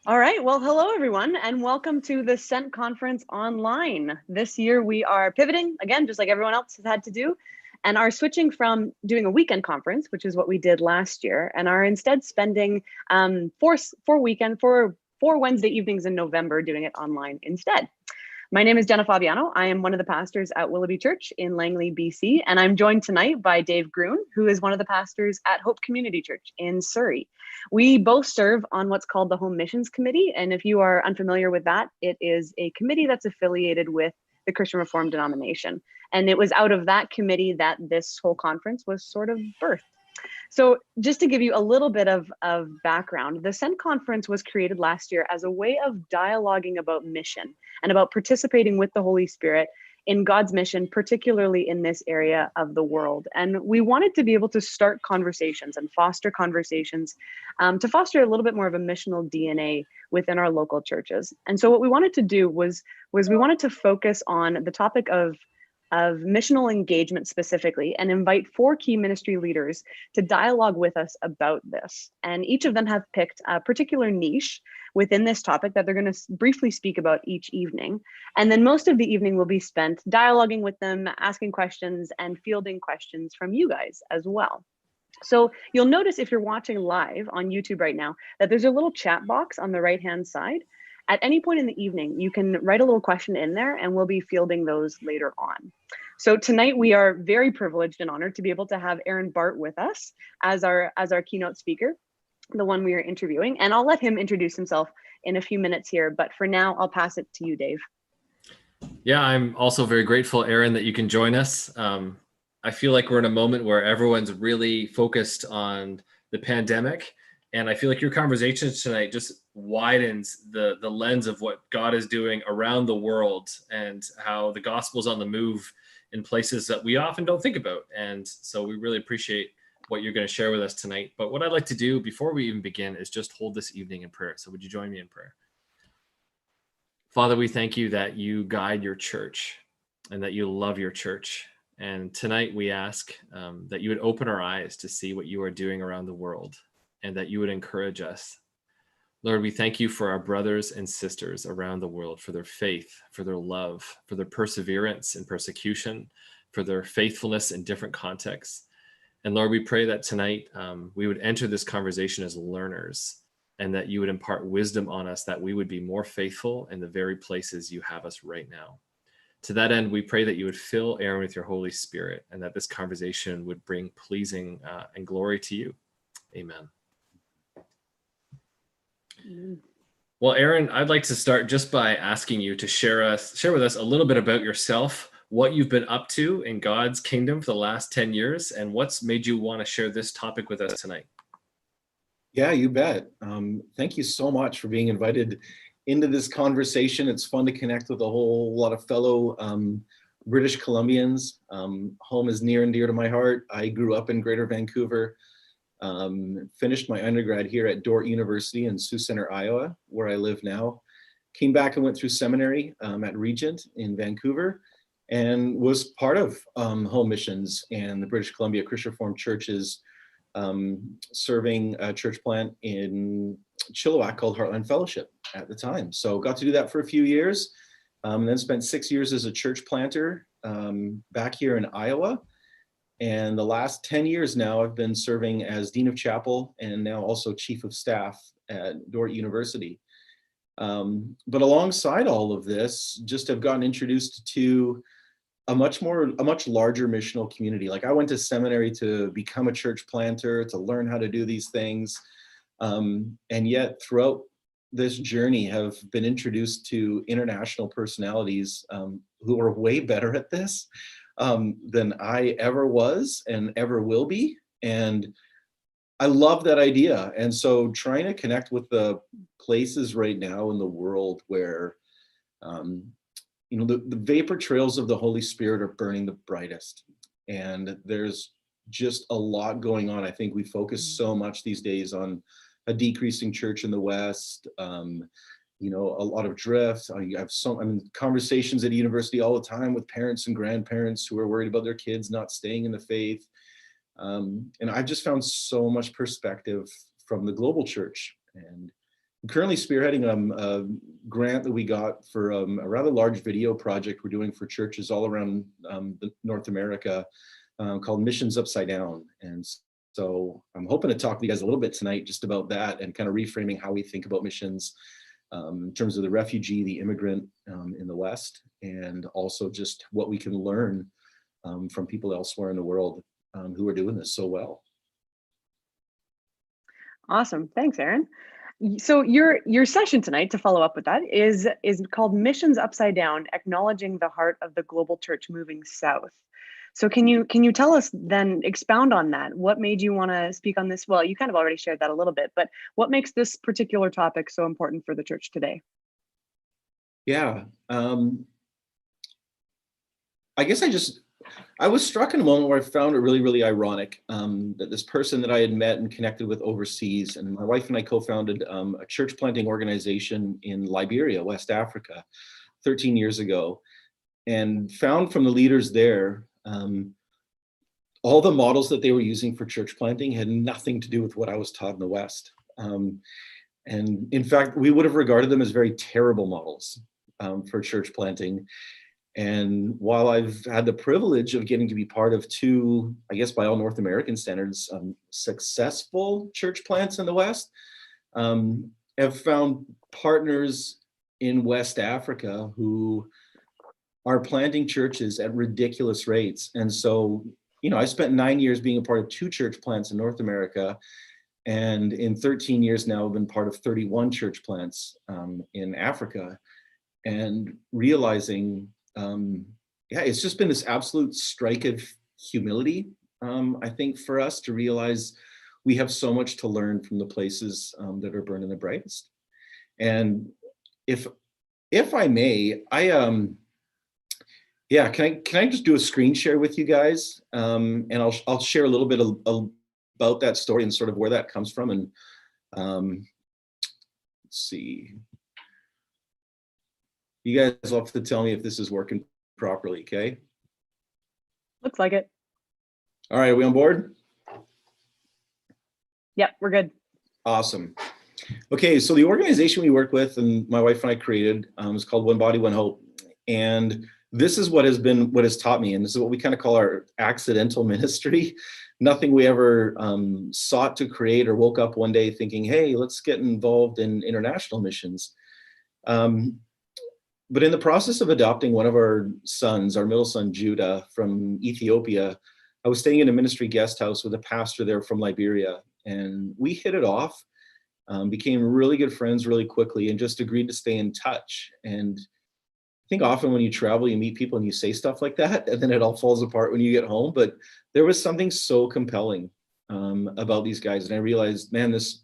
All right. Well, hello, everyone, and welcome to the Sent Conference online. This year, we are pivoting again, just like everyone else has had to do, and are switching from doing a weekend conference, which is what we did last year, and are instead spending four Wednesday evenings in November doing it online instead. My name is Jenna Fabiano. I am one of the pastors at Willoughby Church in Langley, BC, and I'm joined tonight by Dave Groon, who is one of the pastors at Hope Community Church in Surrey. We both serve on what's called the Home Missions Committee, and if you are unfamiliar with that, it is a committee that's affiliated with the Christian Reformed denomination. And it was out of that committee that this whole conference was sort of birthed. So just to give you a little bit of background, the Send Conference was created last year as a way of dialoguing about mission and about participating with the Holy Spirit in God's mission, particularly in this area of the world. And we wanted to be able to start conversations and foster conversations to foster a little bit more of a missional DNA within our local churches. And so what we wanted to do was we wanted to focus on the topic of missional engagement specifically, and invite 4 key ministry leaders to dialogue with us about this. And each of them have picked a particular niche within this topic that they're going to briefly speak about each evening. And then most of the evening will be spent dialoguing with them, asking questions, and fielding questions from you guys as well. So you'll notice if you're watching live on YouTube right now that there's a little chat box on the right-hand side. At any point in the evening, you can write a little question in there and we'll be fielding those later on. So tonight we are very privileged and honored to be able to have Aaron Baart with us as our keynote speaker, the one we are interviewing. And I'll let him introduce himself in a few minutes here, but for now, I'll pass it to you, Dave. Yeah, I'm also very grateful, Aaron, that you can join us. I feel like we're in a moment where everyone's really focused on the pandemic. And I feel like your conversation tonight just widens the lens of what God is doing around the world and how the gospel is on the move in places that we often don't think about. And so we really appreciate what you're going to share with us tonight. But what I'd like to do before we even begin is just hold this evening in prayer. So would you join me in prayer? Father, we thank you that you guide your church and that you love your church. And tonight we ask that you would open our eyes to see what you are doing around the world, and that you would encourage us. Lord, we thank you for our brothers and sisters around the world, for their faith, for their love, for their perseverance in persecution, for their faithfulness in different contexts. And Lord, we pray that tonight we would enter this conversation as learners, and that you would impart wisdom on us, that we would be more faithful in the very places you have us right now. To that end, we pray that you would fill Aaron with your Holy Spirit, and that this conversation would bring pleasing and glory to you. Amen. Well, Aaron, I'd like to start just by asking you to share with us a little bit about yourself, what you've been up to in God's kingdom for the last 10 years, and what's made you want to share this topic with us tonight. Yeah, you bet. Thank you so much for being invited into this conversation. It's fun to connect with a whole lot of fellow British Columbians. Home is near and dear to my heart. I grew up in Greater Vancouver. Finished my undergrad here at Dordt University in Sioux Center, Iowa, where I live now. Came back and went through seminary at Regent in Vancouver, and was part of Home Missions and the British Columbia Christian Reformed Churches, serving a church plant in Chilliwack called Heartland Fellowship at the time. So got to do that for a few years, and then spent 6 years as a church planter back here in Iowa. And the last 10 years now, I've been serving as Dean of Chapel and now also Chief of Staff at Dordt University. But alongside all of this, just have gotten introduced to a much larger missional community. Like, I went to seminary to become a church planter, to learn how to do these things. And yet throughout this journey have been introduced to international personalities who are way better at this than I ever was and ever will be. And I love that idea. And so trying to connect with the places right now in the world where, the vapor trails of the Holy Spirit are burning the brightest. And there's just a lot going on. I think we focus so much these days on a decreasing church in the West, a lot of drift. I'm in conversations at university all the time with parents and grandparents who are worried about their kids not staying in the faith. And I've just found so much perspective from the global church. And currently spearheading a grant that we got for a rather large video project we're doing for churches all around North America called Missions Upside Down. And so I'm hoping to talk to you guys a little bit tonight just about that and kind of reframing how we think about missions in terms of the refugee, the immigrant in the West, and also just what we can learn from people elsewhere in the world who are doing this so well. Awesome. Thanks, Aaron. So your session tonight, to follow up with that, is called Missions Upside Down, Acknowledging the Heart of the Global Church Moving South. So can you tell us then, expound on that? What made you want to speak on this? Well, you kind of already shared that a little bit, but what makes this particular topic so important for the church today? Yeah, I guess I was struck in a moment where I found it really, really ironic that this person that I had met and connected with overseas, and my wife and I co-founded a church planting organization in Liberia, West Africa, 13 years ago, and found from the leaders there, all the models that they were using for church planting had nothing to do with what I was taught in the West. And in fact, we would have regarded them as very terrible models for church planting. And while I've had the privilege of getting to be part of two, I guess by all North American standards, successful church plants in the West, have found partners in West Africa who are planting churches at ridiculous rates. And so, I spent 9 years being a part of two church plants in North America. And in 13 years now, I've been part of 31 church plants in Africa, and realizing, it's just been this absolute strike of humility, I think, for us to realize we have so much to learn from the places that are burning the brightest. And if I may, can I just do a screen share with you guys, and I'll share a little bit about that story and sort of where that comes from. And let's see. You guys will have to tell me if this is working properly, okay? Looks like it. All right, are we on board? Yep, we're good. Awesome. Okay, so the organization we work with and my wife and I created is called One Body, One Hope. And this is what has taught me, and this is what we kind of call our accidental ministry. Nothing we ever sought to create or woke up one day thinking, hey, let's get involved in international missions. But in the process of adopting one of our sons, our middle son, Judah, from Ethiopia, I was staying in a ministry guest house with a pastor there from Liberia, and we hit it off, became really good friends really quickly, and just agreed to stay in touch. And I think often when you travel, you meet people and you say stuff like that, and then it all falls apart when you get home. But there was something so compelling about these guys, and I realized, man, this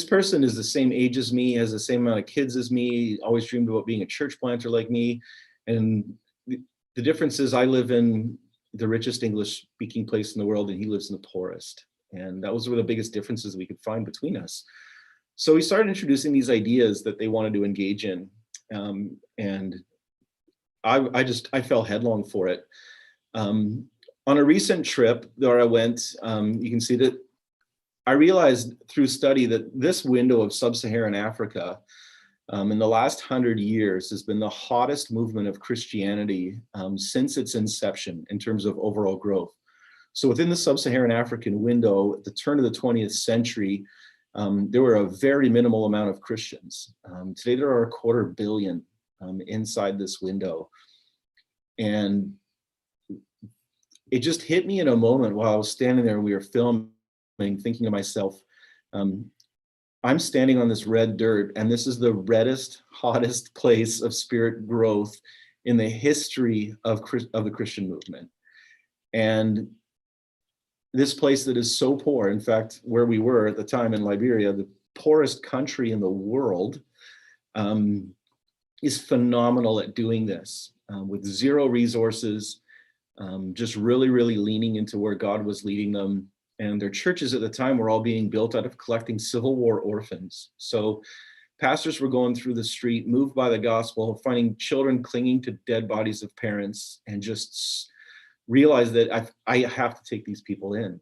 person is the same age as me, has the same amount of kids as me, always dreamed about being a church planter like me. And the difference is I live in the richest English speaking place in the world, and he lives in the poorest. And that was one of the biggest differences we could find between us. So we started introducing these ideas that they wanted to engage in. And I fell headlong for it. On a recent trip where I went, you can see that I realized through study that this window of sub-Saharan Africa in the last 100 years has been the hottest movement of Christianity since its inception in terms of overall growth. So within the sub-Saharan African window, at the turn of the 20th century, there were a very minimal amount of Christians. Today, there are 250 million inside this window. And it just hit me in a moment while I was standing there and we were filming, thinking to myself, I'm standing on this red dirt, and this is the reddest, hottest place of spirit growth in the history of the Christian movement. And this place that is so poor, in fact, where we were at the time in Liberia, the poorest country in the world, is phenomenal at doing this with zero resources, just really, really leaning into where God was leading them. And their churches at the time were all being built out of collecting Civil War orphans. So pastors were going through the street, moved by the gospel, finding children clinging to dead bodies of parents, and just realized that I have to take these people in.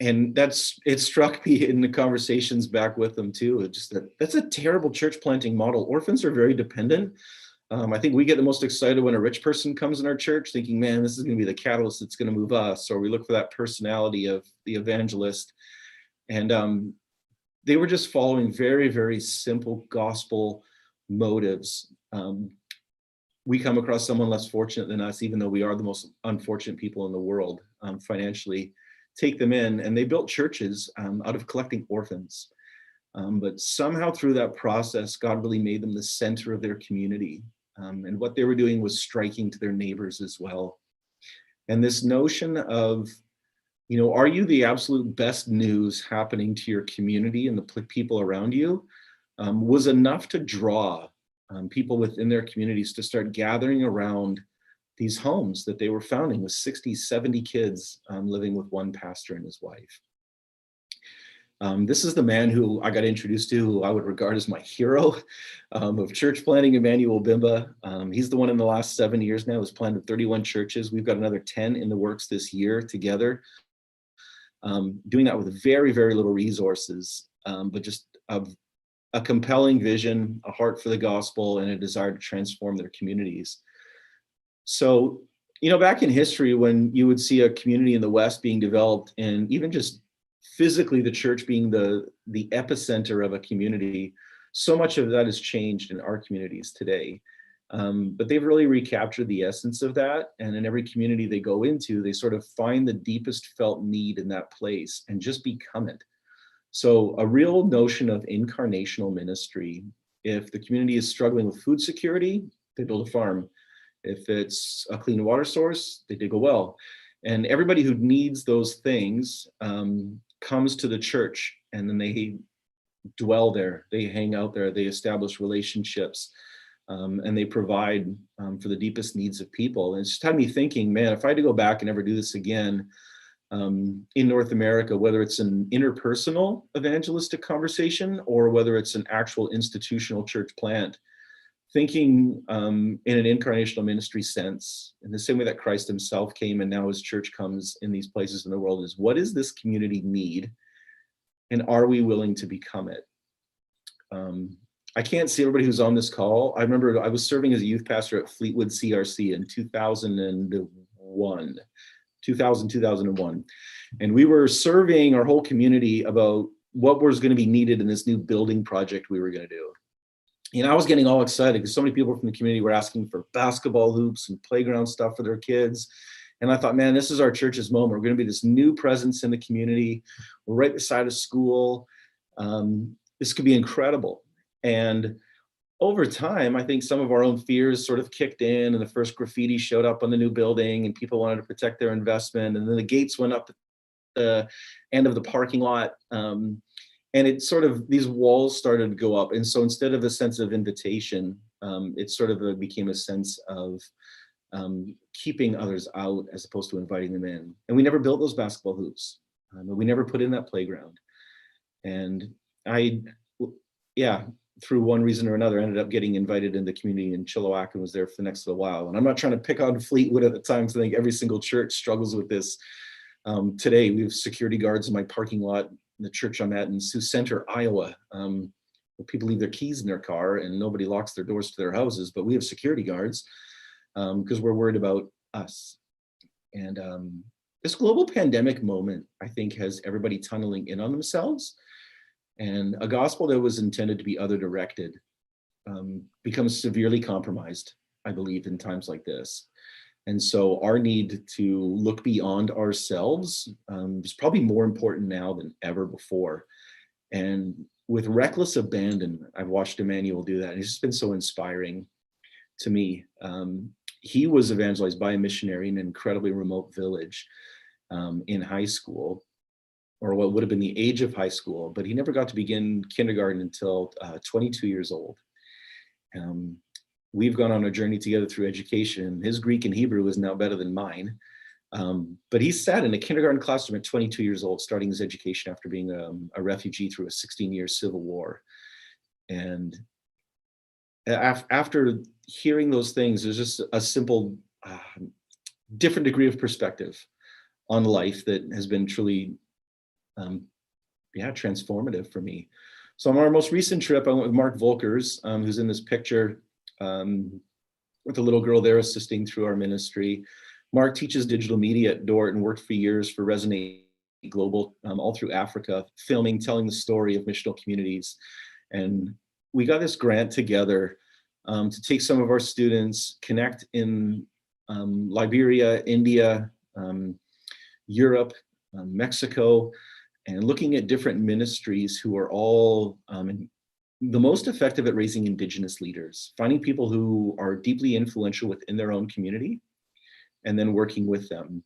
And it struck me in the conversations back with them too. It's just that's a terrible church planting model. Orphans are very dependent. I think we get the most excited when a rich person comes in our church thinking, man, this is going to be the catalyst that's going to move us. Or we look for that personality of the evangelist. And they were just following very, very simple gospel motives. We come across someone less fortunate than us, even though we are the most unfortunate people in the world financially, take them in, and they built churches out of collecting orphans. But somehow through that process, God really made them the center of their community. And what they were doing was striking to their neighbors as well. And this notion of, are you the absolute best news happening to your community and the people around you, was enough to draw people within their communities to start gathering around these homes that they were founding with 60, 70 kids living with one pastor and his wife. This is the man who I got introduced to, who I would regard as my hero of church planting, Emmanuel Bimba. He's the one in the last 7 years now who's planted 31 churches. We've got another 10 in the works this year together. Doing that with very, very little resources, but just a compelling vision, a heart for the gospel, and a desire to transform their communities. So, back in history, when you would see a community in the West being developed, and even just physically the church being the epicenter of a community, so much of that has changed in our communities today. But they've really recaptured the essence of that. And in every community they go into, they sort of find the deepest felt need in that place and just become it. So a real notion of incarnational ministry. If the community is struggling with food security, they build a farm. If it's a clean water source, they dig a well. And everybody who needs those things comes to the church, and then they dwell there, they hang out there, they establish relationships, and they provide for the deepest needs of people. And it's just had me thinking, man, if I had to go back and ever do this again in North America, whether it's an interpersonal evangelistic conversation or whether it's an actual institutional church plant, thinking in an incarnational ministry sense, in the same way that Christ himself came and now his church comes in these places in the world, is what does this community need? And are we willing to become it? I can't see everybody who's on this call. I remember I was serving as a youth pastor at Fleetwood CRC in 2001. And we were surveying our whole community about what was going to be needed in this new building project we were going to do. And I was getting all excited because so many people from the community were asking for basketball hoops and playground stuff for their kids. And I thought, man, this is our church's moment. We're going to be this new presence in the community. We're right beside a school. This could be incredible. And over time, I think some of our own fears sort of kicked in, and the first graffiti showed up on the new building, and people wanted to protect their investment. And then the gates went up at the end of the parking lot. And it sort of, these walls started to go up. And so instead of a sense of invitation, it sort of became a sense of keeping others out as opposed to inviting them in. And we never built those basketball hoops. We never put in that playground. And through one reason or another, ended up getting invited into the community in Chilliwack and was there for the next little while. And I'm not trying to pick on Fleetwood at the time, because I think every single church struggles with this. Today, we have security guards in my parking lot in the church I'm at in Sioux Center, Iowa. People leave their keys in their car and nobody locks their doors to their houses, but we have security guards because we're worried about us. And this global pandemic moment, I think, has everybody tunneling in on themselves. And a gospel that was intended to be other directed becomes severely compromised, I believe, in times like this. And so our need to look beyond ourselves is probably more important now than ever before. And with reckless abandon, I've watched Emmanuel do that. And it's just been so inspiring to me. He was evangelized by a missionary in an incredibly remote village in high school, or what would have been the age of high school, but he never got to begin kindergarten until 22 years old. We've gone on a journey together through education. His Greek and Hebrew is now better than mine. But he sat in a kindergarten classroom at 22 years old, starting his education after being a refugee through a 16-year civil war. And after hearing those things, there's just a simple, different degree of perspective on life that has been truly transformative for me. So on our most recent trip, I went with Mark Volkers, who's in this picture, with a little girl there assisting through our ministry. Mark teaches digital media at Dort and worked for years for Resonate Global, all through Africa, filming, telling the story of missional communities. And we got this grant together to take some of our students, connect in Liberia, India, Europe, Mexico, and looking at different ministries who are all the most effective at raising Indigenous leaders, finding people who are deeply influential within their own community, and then working with them.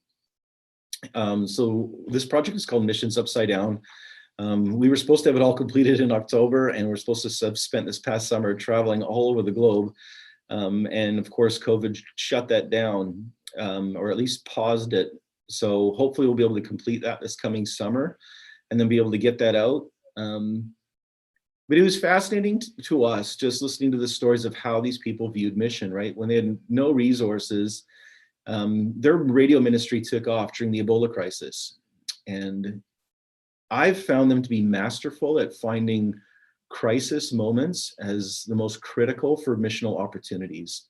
So this project is called Missions Upside Down. We were supposed to have it all completed in October, and we're supposed to have spent this past summer traveling all over the globe. And of course, COVID shut that down, or at least paused it. So hopefully we'll be able to complete that this coming summer and then be able to get that out. But it was fascinating to us just listening to the stories of how these people viewed mission, right? When they had no resources, their radio ministry took off during the Ebola crisis. And I've found them to be masterful at finding crisis moments as the most critical for missional opportunities.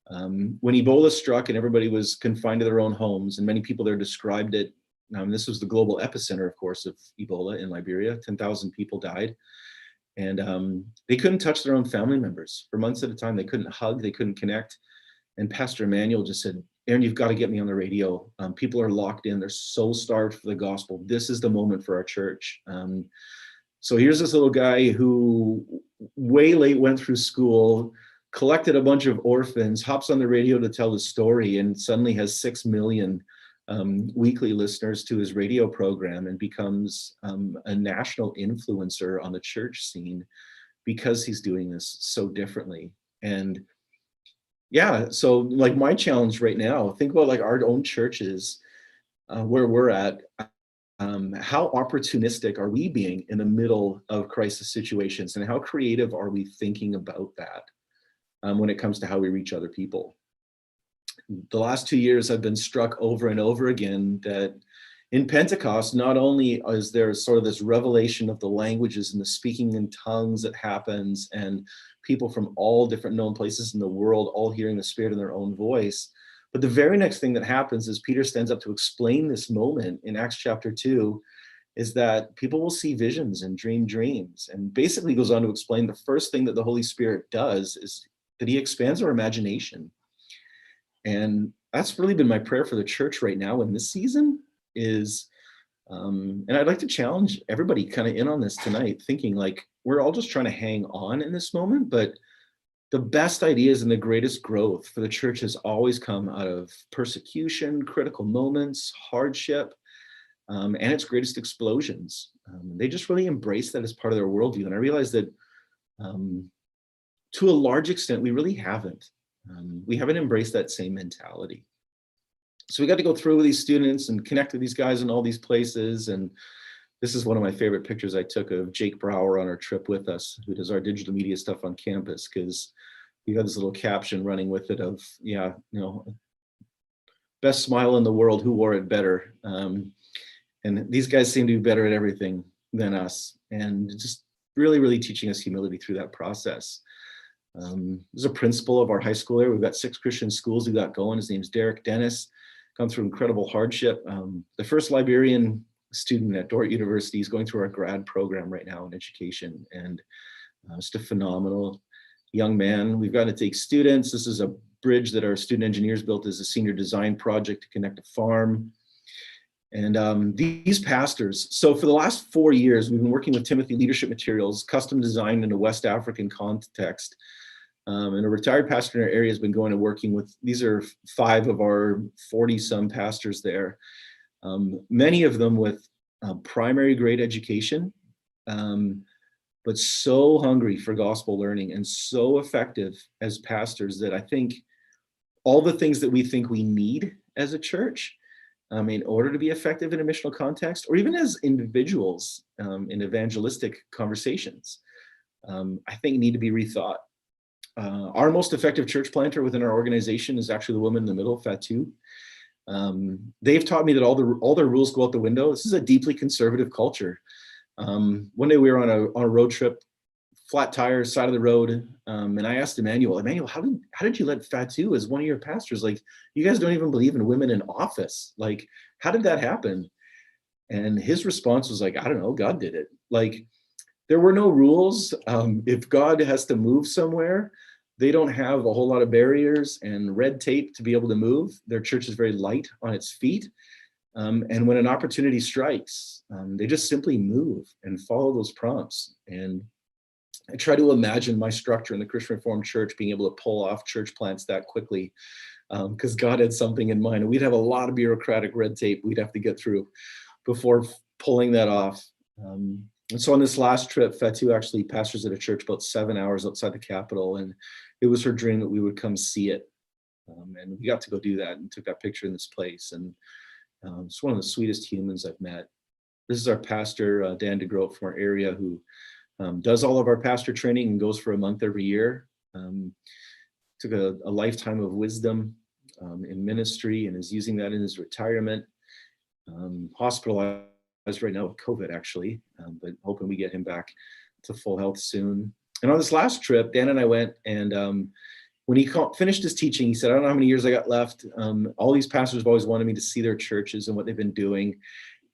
When Ebola struck and everybody was confined to their own homes, and many people there described it, this was the global epicenter, of course, of Ebola in Liberia. 10,000 people died. And they couldn't touch their own family members for months at a time. They couldn't hug, they couldn't connect. And Pastor Emmanuel just said, Aaron, you've got to get me on the radio. People are locked in. They're so starved for the gospel. This is the moment for our church. So here's this little guy who way late went through school, collected a bunch of orphans, hops on the radio to tell the story, and suddenly has 6 million weekly listeners to his radio program, and becomes a national influencer on the church scene because he's doing this so differently. And yeah, so like my challenge right now, think about like our own churches, where we're at. How opportunistic are we being in the middle of crisis situations, and how creative are we thinking about that when it comes to how we reach other people? The last 2 years, I've been struck over and over again that in Pentecost, not only is there sort of this revelation of the languages and the speaking in tongues that happens, and people from all different known places in the world all hearing the Spirit in their own voice, but the very next thing that happens is Peter stands up to explain this moment in Acts chapter 2, is that people will see visions and dream dreams, and basically goes on to explain the first thing that the Holy Spirit does is that he expands our imagination. And that's really been my prayer for the church right now in this season is, and I'd like to challenge everybody kind of in on this tonight, thinking like we're all just trying to hang on in this moment, but the best ideas and the greatest growth for the church has always come out of persecution, critical moments, hardship, and its greatest explosions. They just really embrace that as part of their worldview. And I realized that to a large extent, we really haven't. We haven't embraced that same mentality. So we got to go through with these students and connect with these guys in all these places. And this is one of my favorite pictures I took of Jake Brower on our trip with us, who does our digital media stuff on campus, because he got this little caption running with it of, yeah, you know, best smile in the world, who wore it better? And these guys seem to be better at everything than us, and just really, really teaching us humility through that process. There's a principal of our high school there. We've got 6 Christian schools we got going. His name's Derek Dennis, gone through incredible hardship. The first Liberian student at Dort University is going through our grad program right now in education, and just a phenomenal young man. We've got to take students. This is a bridge that our student engineers built as a senior design project to connect a farm. And these pastors, so for the last 4 years, we've been working with Timothy Leadership Materials, custom designed in a West African context. And a retired pastor in our area has been going and working with, these are 5 of our 40 some pastors there. Many of them with primary grade education, but so hungry for gospel learning and so effective as pastors that I think all the things that we think we need as a church in order to be effective in a missional context, or even as individuals in evangelistic conversations, I think need to be rethought. Our most effective church planter within our organization is actually the woman in the middle, Fatou. They've taught me that all their rules go out the window. This is a deeply conservative culture. One day we were on a road trip, flat tires, side of the road, and I asked Emmanuel, how did you let Fatu as one of your pastors? Like, you guys don't even believe in women in office. Like, how did that happen? And his response was like, I don't know, God did it. Like, there were no rules. If God has to move somewhere, they don't have a whole lot of barriers and red tape to be able to move. Their church is very light on its feet. And when an opportunity strikes, they just simply move and follow those prompts. And I try to imagine my structure in the Christian Reformed Church being able to pull off church plants that quickly, because God had something in mind. And we'd have a lot of bureaucratic red tape we'd have to get through before pulling that off. And so on this last trip, Fatu actually pastors at a church about 7 hours outside the capital, and it was her dream that we would come see it. And we got to go do that and took that picture in this place. And it's one of the sweetest humans I've met. This is our pastor, Dan DeGroat from our area, who does all of our pastor training and goes for a month every year. Took a lifetime of wisdom in ministry and is using that in his retirement. Hospitalized right now with COVID, actually, but hoping we get him back to full health soon. And on this last trip, Dan and I went, and when he finished his teaching, he said, I don't know how many years I got left. All these pastors have always wanted me to see their churches and what they've been doing.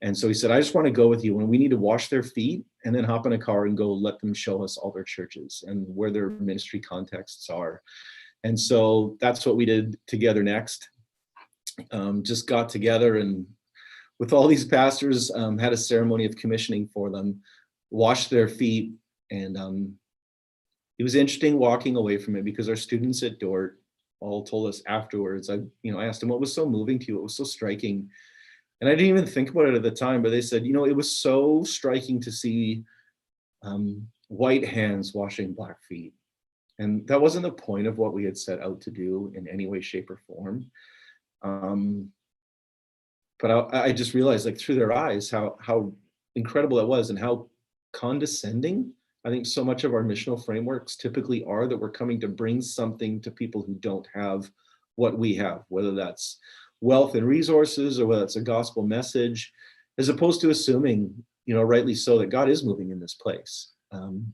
And so he said, I just want to go with you when we need to wash their feet and then hop in a car and go let them show us all their churches and where their ministry contexts are. And so that's what we did together next. Just got together and with all these pastors, had a ceremony of commissioning for them, washed their feet. And it was interesting walking away from it because our students at Dort all told us afterwards, I asked them, what was so moving to you? What was so striking? And I didn't even think about it at the time, but they said, it was so striking to see white hands washing black feet. And that wasn't the point of what we had set out to do in any way, shape, or form. But I just realized, like, through their eyes, how incredible it was and how condescending I think so much of our missional frameworks typically are, that we're coming to bring something to people who don't have what we have, whether that's wealth and resources or whether it's a gospel message, as opposed to assuming, rightly so, that God is moving in this place. And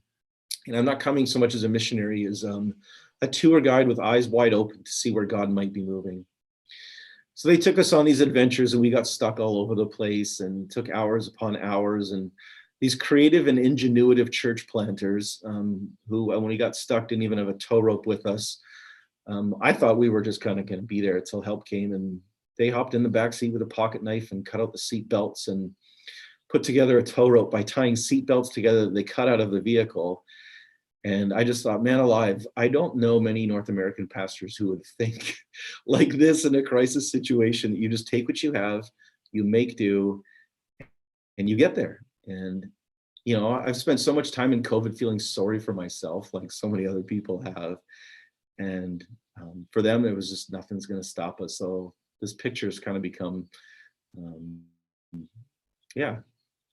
I'm not coming so much as a missionary as a tour guide with eyes wide open to see where God might be moving. So they took us on these adventures and we got stuck all over the place and took hours upon hours. And these creative and ingenuitive church planters who, when we got stuck, didn't even have a tow rope with us. I thought we were just kind of going to be there until help came, and they hopped in the back seat with a pocket knife and cut out the seat belts and put together a tow rope by tying seat belts together that they cut out of the vehicle. And I just thought, man alive, I don't know many North American pastors who would think like this in a crisis situation. You just take what you have, you make do, and you get there. And, I've spent so much time in COVID feeling sorry for myself, like so many other people have. And for them, it was just, nothing's going to stop us. So this picture has kind of become,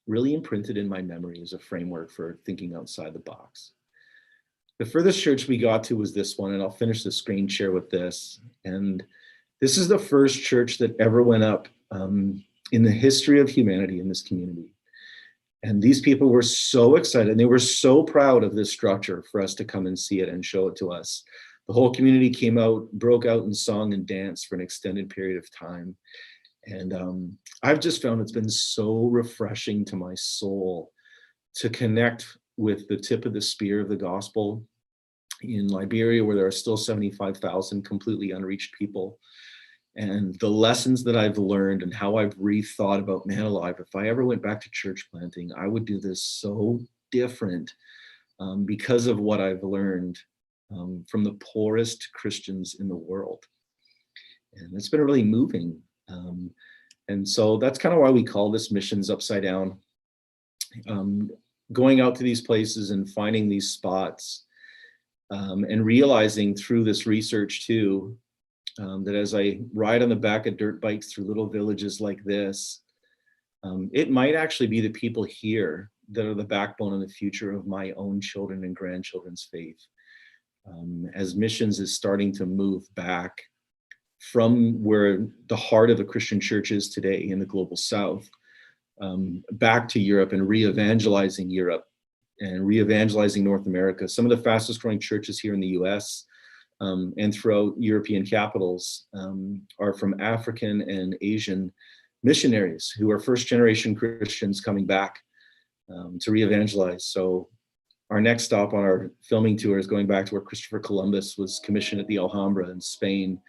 really imprinted in my memory as a framework for thinking outside the box. The furthest church we got to was this one, and I'll finish the screen share with this. And this is the first church that ever went up in the history of humanity in this community. And these people were so excited, and they were so proud of this structure for us to come and see it and show it to us. The whole community came out, broke out in song and dance for an extended period of time. And I've just found it's been so refreshing to my soul to connect with the tip of the spear of the gospel in Liberia, where there are still 75,000 completely unreached people. And the lessons that I've learned and how I've rethought about, man alive, if I ever went back to church planting, I would do this so different because of what I've learned from the poorest Christians in the world. And it's been really moving. And so that's kind of why we call this Missions Upside Down. Going out to these places and finding these spots and realizing through this research too, that as I ride on the back of dirt bikes through little villages like this, it might actually be the people here that are the backbone and the future of my own children and grandchildren's faith. As missions is starting to move back, from where the heart of the Christian church is today in the global South, back to Europe and re-evangelizing Europe and re-evangelizing North America. Some of the fastest growing churches here in the US and throughout European capitals are from African and Asian missionaries who are first generation Christians coming back to re-evangelize. So our next stop on our filming tour is going back to where Christopher Columbus was commissioned at the Alhambra in Spain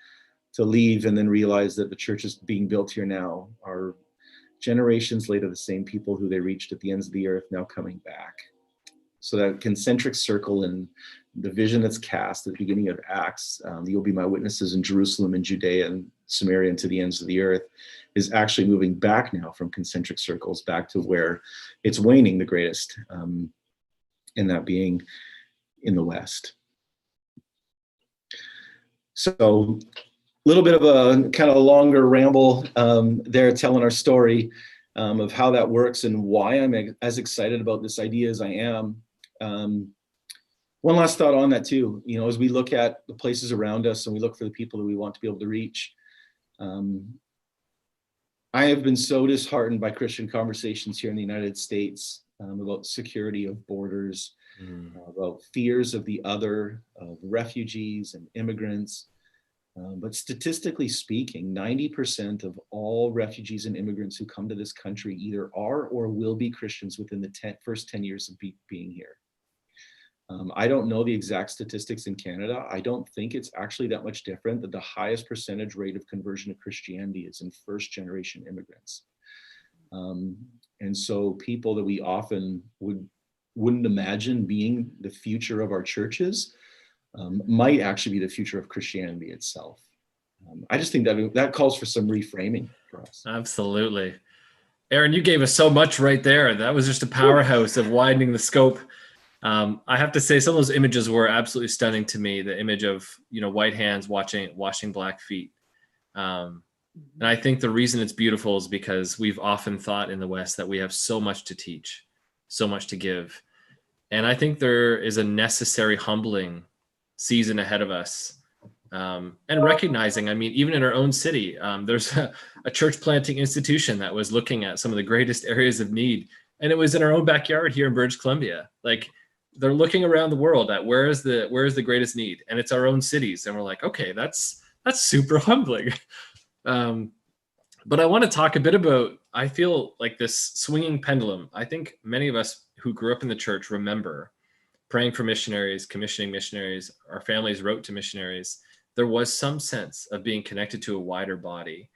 to leave and then realize that the churches being built here now are generations later the same people who they reached at the ends of the earth now coming back. So that concentric circle and the vision that's cast at the beginning of Acts, you'll be my witnesses in Jerusalem and Judea and Samaria and to the ends of the earth, is actually moving back now from concentric circles back to where it's waning the greatest, and that being in the West. So a little bit of a kind of a longer ramble there telling our story of how that works and why I'm as excited about this idea as I am. One last thought on that too, you know, as we look at the places around us and we look for the people that we want to be able to reach, I have been so disheartened by Christian conversations here in the United States about security of borders, about fears of the other, of refugees and immigrants. But statistically speaking, 90% of all refugees and immigrants who come to this country either are or will be Christians within the first 10 years of being here. I don't know the exact statistics in Canada. I don't think it's actually that much different, that the highest percentage rate of conversion to Christianity is in first generation immigrants. And so people that we often wouldn't imagine being the future of our churches might actually be the future of Christianity itself. I just think that calls for some reframing for us. Absolutely. Aaron, you gave us so much right there. That was just a powerhouse of widening the scope. I have to say some of those images were absolutely stunning to me. The image of, you know, white hands washing black feet. And I think the reason it's beautiful is because we've often thought in the West that we have so much to teach, so much to give. And I think there is a necessary humbling season ahead of us. And recognizing, I mean, even in our own city, there's a church planting institution that was looking at some of the greatest areas of need. And it was in our own backyard here in British Columbia. Like, they're looking around the world at where is the greatest need, and it's our own cities. And we're like, okay, that's super humbling. But I want to talk a bit about, I feel like this swinging pendulum. I think many of us who grew up in the church remember praying for missionaries, commissioning missionaries. Our families wrote to missionaries. There was some sense of being connected to a wider body.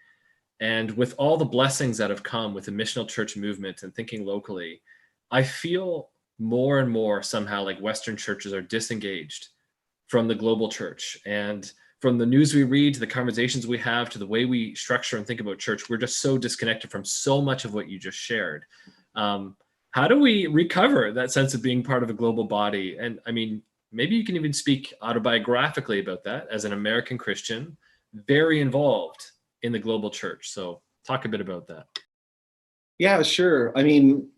And with all the blessings that have come with the missional church movement and thinking locally, I feel more and more somehow like Western churches are disengaged from the global church. And from the news we read to the conversations we have to the way we structure and think about church, we're just so disconnected from so much of what you just shared. How do we recover that sense of being part of a global body? And I mean, maybe you can even speak autobiographically about that as an American Christian, very involved in the global church. So talk a bit about that. Yeah, sure. I mean,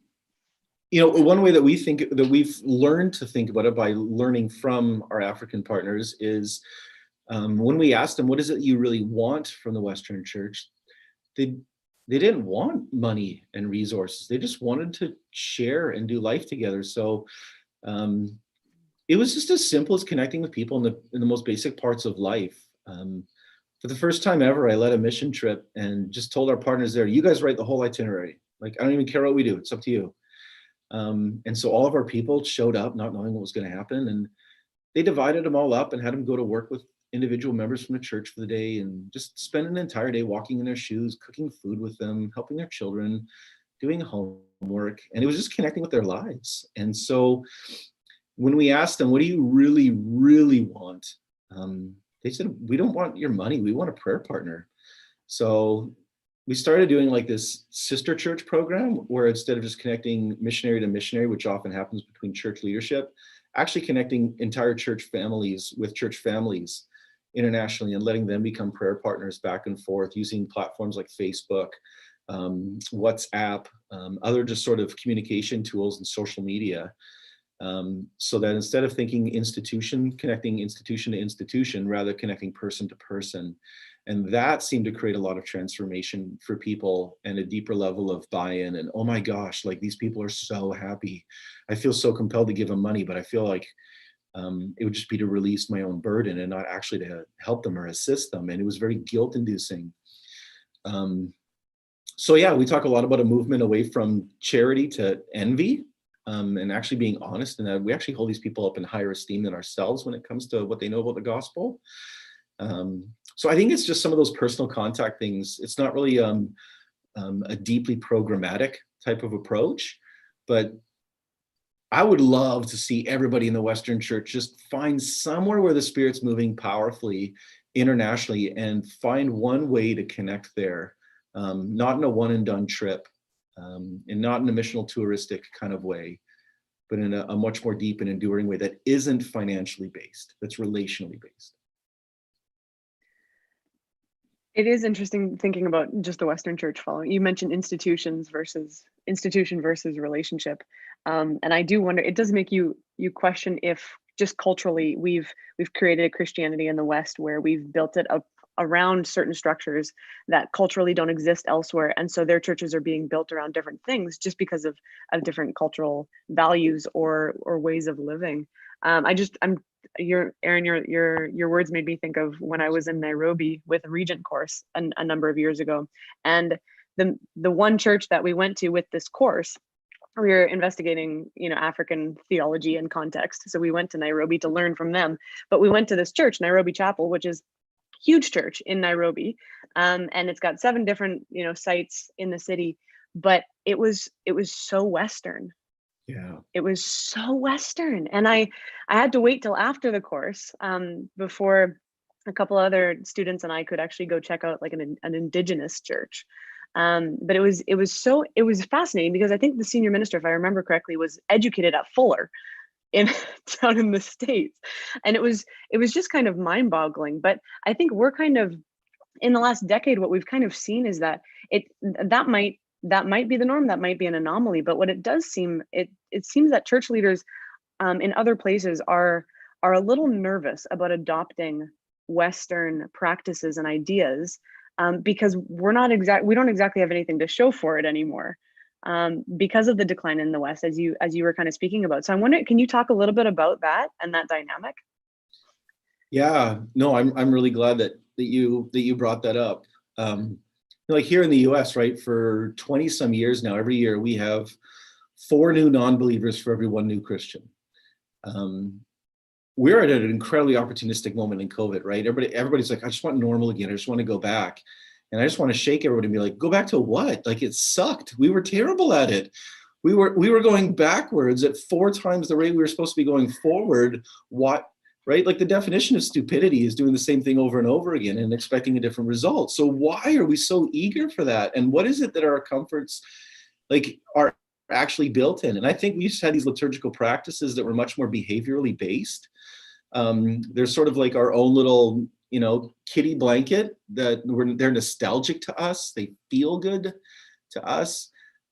you know, one way that we've learned to think about it by learning from our African partners is when we asked them, what is it you really want from the Western church? They didn't want money and resources. They just wanted to share and do life together. So it was just as simple as connecting with people in the most basic parts of life. For the first time ever, I led a mission trip and just told our partners there, you guys write the whole itinerary. Like, I don't even care what we do. It's up to you. And so all of our people showed up not knowing what was going to happen, and they divided them all up and had them go to work with individual members from the church for the day and just spend an entire day walking in their shoes, cooking food with them, helping their children, doing homework. And it was just connecting with their lives. And so when we asked them, what do you really, really want? They said, we don't want your money. We want a prayer partner. So we started doing like this sister church program where instead of just connecting missionary to missionary, which often happens between church leadership, actually connecting entire church families with church families internationally and letting them become prayer partners back and forth using platforms like Facebook, WhatsApp, other just sort of communication tools and social media. So that instead of thinking connecting institution to institution, rather connecting person to person. And that seemed to create a lot of transformation for people and a deeper level of buy-in. And oh my gosh, like these people are so happy. I feel so compelled to give them money, but I feel like it would just be to release my own burden and not actually to help them or assist them. And it was very guilt-inducing. So yeah, we talk a lot about a movement away from charity to envy, and actually being honest, and that we actually hold these people up in higher esteem than ourselves when it comes to what they know about the gospel. So I think it's just some of those personal contact things. It's not really a deeply programmatic type of approach, but I would love to see everybody in the Western Church just find somewhere where the Spirit's moving powerfully internationally and find one way to connect there, not in a one and done trip, and not in a missional touristic kind of way, but in a much more deep and enduring way that isn't financially based, that's relationally based. It is interesting thinking about just the Western Church following. You mentioned institution versus relationship, and I do wonder. It does make you question if just culturally we've created a Christianity in the West where we've built it up around certain structures that culturally don't exist elsewhere, and so their churches are being built around different things just because of different cultural values or ways of living. Aaron, your words made me think of when I was in Nairobi with a Regent course a number of years ago, and the one church that we went to with this course, we were investigating, African theology and context. So we went to Nairobi to learn from them, but we went to this church, Nairobi Chapel, which is a huge church in Nairobi, and it's got 7 different sites in the city, but it was so Western. Yeah. It was so Western. And I had to wait till after the course before a couple other students and I could actually go check out like an indigenous church. But it was fascinating because I think the senior minister, if I remember correctly, was educated at Fuller down in the States. And it was just kind of mind boggling. But I think we're kind of, in the last decade, what we've kind of seen is that that might be the norm, that might be an anomaly, but what it does seem, it seems that church leaders in other places are a little nervous about adopting Western practices and ideas because we don't exactly have anything to show for it anymore because of the decline in the West, as you were kind of speaking about. So I wonder, can you talk a little bit about that and that dynamic? Yeah, no, I'm really glad that you brought that up. Like here in the US, right, for 20 some years now, every year we have 4 new non-believers for every 1 new Christian. We're at an incredibly opportunistic moment in COVID, right? Everybody's like, I just want normal again. I just want to go back. And I just want to shake everybody and be like, go back to what? Like it sucked. We were terrible at it. We were going backwards at 4 times the rate we were supposed to be going forward. What? Right? Like the definition of stupidity is doing the same thing over and over again and expecting a different result. So why are we so eager for that? And what is it that our comforts like are actually built in? And I think we just had these liturgical practices that were much more behaviorally based. They're sort of like our own little, kitty blanket that they're nostalgic to us. They feel good to us.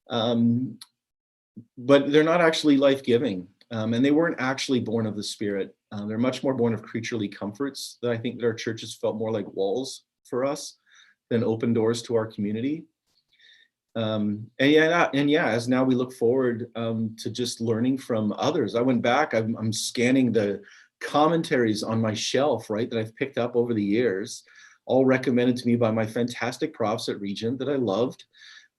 But they're not actually life-giving. And they weren't actually born of the Spirit. They're much more born of creaturely comforts that I think that our churches felt more like walls for us than open doors to our community. As now we look forward to just learning from others. I went back, I'm scanning the commentaries on my shelf, right, that I've picked up over the years, all recommended to me by my fantastic profs at Regent that I loved.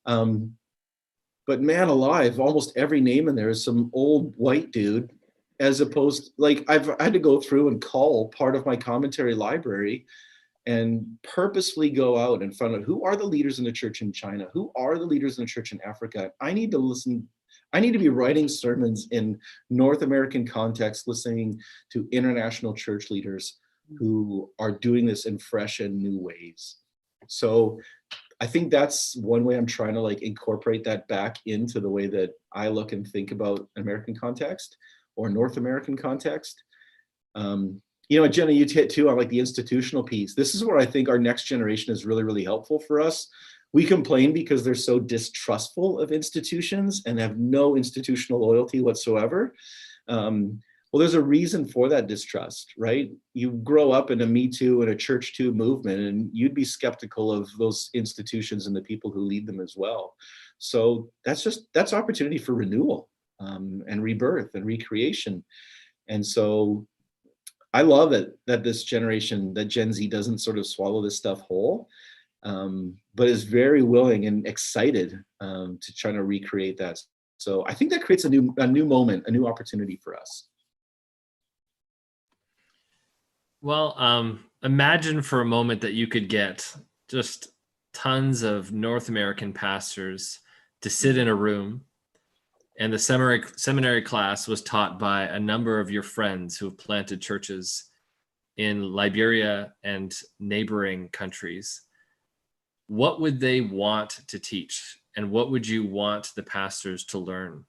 But man alive, almost every name in there is some old white dude, as opposed, like I had to go through and cull part of my commentary library and purposefully go out and find out who are the leaders in the church in China, who are the leaders in the church in Africa. I need to be writing sermons in North American context, listening to international church leaders who are doing this in fresh and new ways. So I think that's one way I'm trying to like incorporate that back into the way that I look and think about American context or North American context. Jenna, you hit too on like the institutional piece. This is where I think our next generation is really, really helpful for us. We complain because they're so distrustful of institutions and have no institutional loyalty whatsoever. Well, Well, there's a reason for that distrust, right? You grow up in a Me Too and a Church Too movement, and you'd be skeptical of those institutions and the people who lead them as well. So that's opportunity for renewal, and rebirth and recreation. And so I love it that this generation, that Gen Z, doesn't sort of swallow this stuff whole, but is very willing and excited, to try to recreate that. So I think that creates a new moment, a new opportunity for us. Well, imagine for a moment that you could get just tons of North American pastors to sit in a room, and the seminary class was taught by a number of your friends who have planted churches in Liberia and neighboring countries. What would they want to teach? And what would you want the pastors to learn?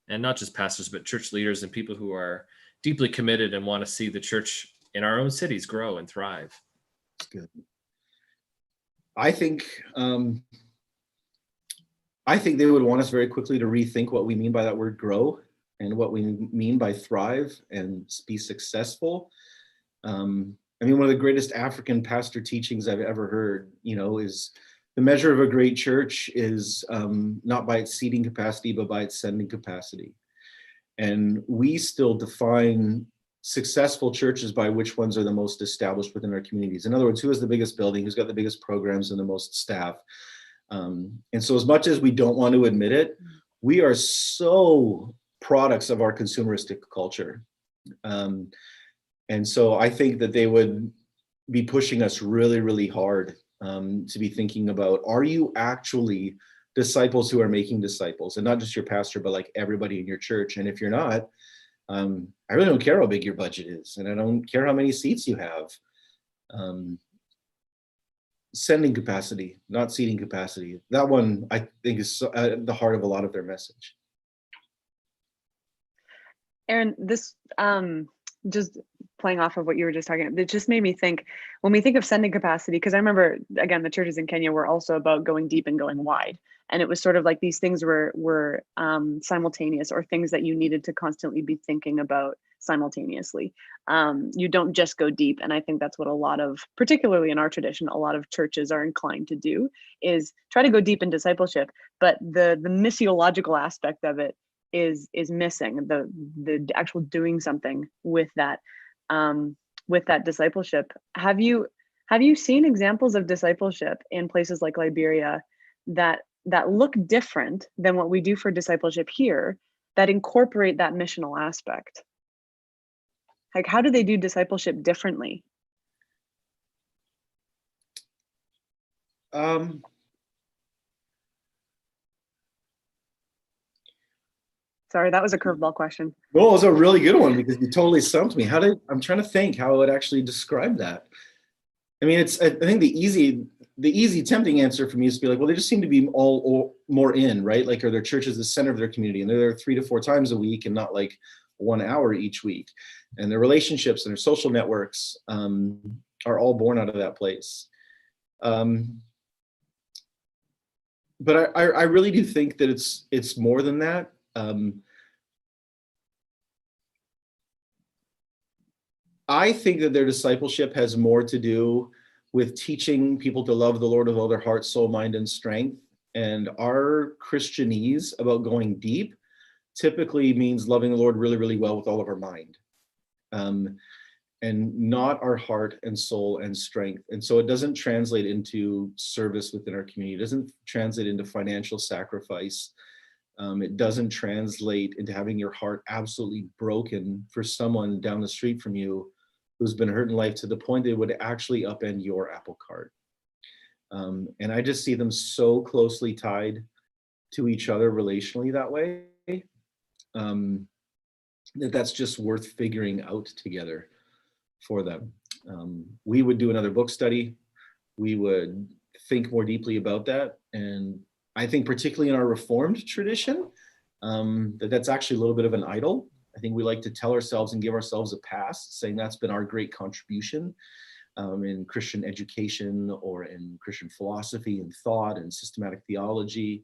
And not just pastors, but church leaders and people who are deeply committed and want to see the church in our own cities grow and thrive. That's good. I think they would want us very quickly to rethink what we mean by that word grow, and what we mean by thrive and be successful. I mean, one of the greatest African pastor teachings I've ever heard, is the measure of a great church is not by its seating capacity, but by its sending capacity. And we still define successful churches by which ones are the most established within our communities. In other words, who has the biggest building, who's got the biggest programs and the most staff. And so as much as we don't want to admit it, we are so products of our consumeristic culture. And so I think that they would be pushing us really, really hard, to be thinking about, are you actually disciples who are making disciples? And not just your pastor, but like everybody in your church. And if you're not, I really don't care how big your budget is, and I don't care how many seats you have. Sending capacity, not seating capacity. That one, I think, is at the heart of a lot of their message. Aaron, this just playing off of what you were just talking about, it just made me think, when we think of sending capacity, because I remember, again, the churches in Kenya were also about going deep and going wide. And it was sort of like these things were simultaneous, or things that you needed to constantly be thinking about simultaneously. You don't just go deep. And I think that's what a lot of, particularly in our tradition, a lot of churches are inclined to do, is try to go deep in discipleship. But the missiological aspect of it is missing, the actual doing something with that discipleship. Have you seen examples of discipleship in places like Liberia that look different than what we do for discipleship here, that incorporate that missional aspect? Like, how do they do discipleship differently? Sorry, that was a curveball question. Well, it was a really good one, because you totally stumped me. I'm trying to think how I would actually describe that. I mean, I think the easy tempting answer for me is to be like, well, they just seem to be all more in, right? Like, are their churches the center of their community, and they're there 3 to 4 times a week and not like 1 hour each week. And their relationships and their social networks are all born out of that place. But I really do think that it's more than that. I think that their discipleship has more to do with teaching people to love the Lord with all their heart, soul, mind, and strength. And our Christianese about going deep typically means loving the Lord really, really well with all of our mind, and not our heart and soul and strength. And so it doesn't translate into service within our community. It doesn't translate into financial sacrifice. It doesn't translate into having your heart absolutely broken for someone down the street from you who's been hurt in life to the point they would actually upend your apple cart. And I just see them so closely tied to each other relationally that way, that's just worth figuring out together for them. We would do another book study. We would think more deeply about that. And I think particularly in our Reformed tradition, that's actually a little bit of an idol. I think we like to tell ourselves and give ourselves a pass, saying that's been our great contribution in Christian education, or in Christian philosophy and thought and systematic theology.